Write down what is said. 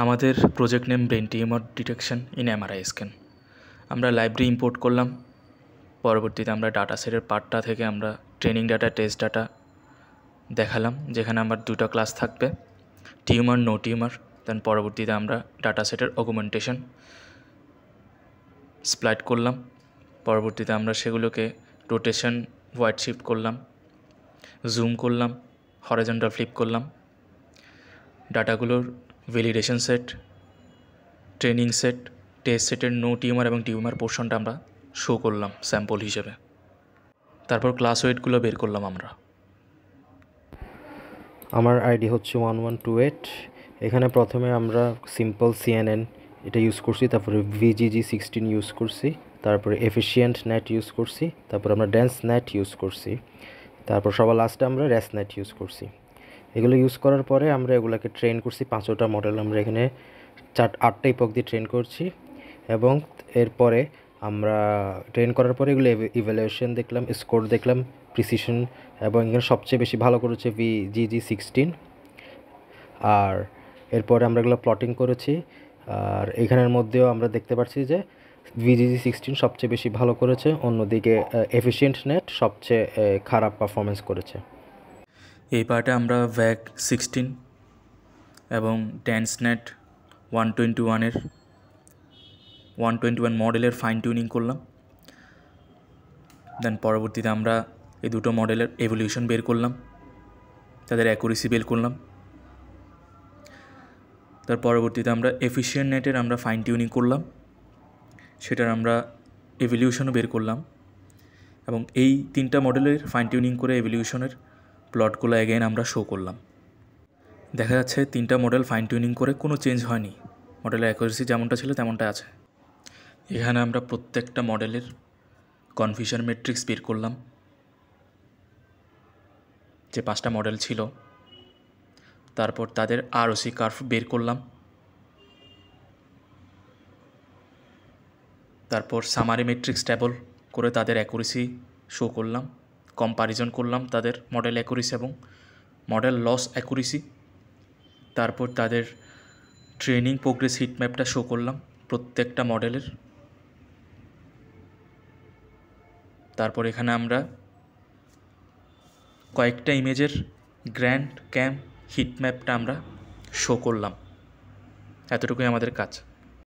আমাদের project name brain tumour detection in MRI scan. আমরা library import করলাম। পরবর্তীতে আমরা ডাটা সেটের পার্টটা থেকে আমরা ট্রেনিং ডাটা, টেস্ট ডাটা দেখালাম, যেখানে আমার দুটো ক্লাস থাকবে, টিউমার, নো টিউমার। দেন পরবর্তীতে আমরা ডাটা সেটের অগুমেন্টেশন স্প্লাইট করলাম। পরবর্তীতে আমরা সেগুলোকে রোটেশন, হোয়াইট শিফট করলাম, জুম করলাম, হরিজন্টাল ফ্লিপ করলাম। ডাটাগুলোর validation set, training set, test সেটের নো টিউমার এবং টিউমার পোর্শনটা আমরা শো করলাম স্যাম্পল হিসেবে। তারপর ক্লাস ওয়েটগুলো বের করলাম আমরা। আমার আইডি হচ্ছে 1128। এখানে প্রথমে আমরা সিম্পল CNN এটা ইউজ করছি, তারপরে VGG16 ইউজ করছি, তারপরে এফিশিয়েন্ট নেট ইউজ করছি, তারপর আমরা ডেন্স নেট ইউজ করছি, তারপর সবার লাস্টে আমরা রেস নেট ইউজ করছি। এগুলো ইউজ করার পরে আমরা এগুলোকে ট্রেন করছি 5টা মডেল। আমরা এখানে 8টা ইপক দিয়ে ট্রেন করছি এবং এরপরে আমরা ট্রেন করার পরে এগুলো ইভ্যালুয়েশন দেখলাম, স্কোর দেখলাম, প্রিসিশন, এবং এখানে সবচেয়ে বেশি ভালো করেছে VGG16। আর এরপরে আমরা এগুলো প্লটিং করেছি। আর এখানের মধ্যেও আমরা দেখতে পাচ্ছি যে VGG16 সবচেয়ে বেশি ভালো করেছে, অন্যদিকে এফিশিয়েন্ট নেট সবচেয়ে খারাপ পারফরমেন্স করেছে। এই পার্টে আমরা VAC 16 এবং ডেন্স নেট 121 মডেলের ফাইন টিউনিং করলাম। দেন পরবর্তীতে আমরা এই দুটো মডেলের এভলিউশন বের করলাম, তাদের অ্যাকুরেসি বের করলাম। তার পরবর্তীতে আমরা এফিশিয়েন্ট নেটের আমরা ফাইন টিউনিং করলাম, সেটার আমরা এভলিউশনও বের করলাম। এবং এই 3টা মডেলের ফাইন টিউনিং করে এভলিউশনের প্লটগুলো অ্যাগেন আমরা শো করলাম। দেখা যাচ্ছে 3টা মডেল ফাইন টিউনিং করে কোনো চেঞ্জ হয়নি, মডেলের অ্যাকুরেসি যেমনটা ছিল তেমনটা আছে। এখানে আমরা প্রত্যেকটা মডেলের কনফিউশন ম্যাট্রিক্স বের করলাম, যে 5টা মডেল ছিল। তারপর তাদের ROC কার্ভ বের করলাম। তারপর সামারি ম্যাট্রিক্স টেবল করে তাদের অ্যাকুরেসি শো করলাম, কম্পারিজন করলাম তাদের মডেল অ্যাকুরেসি এবং মডেল লস অ্যাকুরেসি। তারপর তাদের ট্রেনিং প্রোগ্রেস হিট ম্যাপটা শো করলাম প্রত্যেকটা মডেলের। তারপর এখানে আমরা কয়েকটা ইমেজের গ্র্যান্ড ক্যাম হিট ম্যাপটা আমরা শো করলাম। এতটুকুই আমাদের কাজ।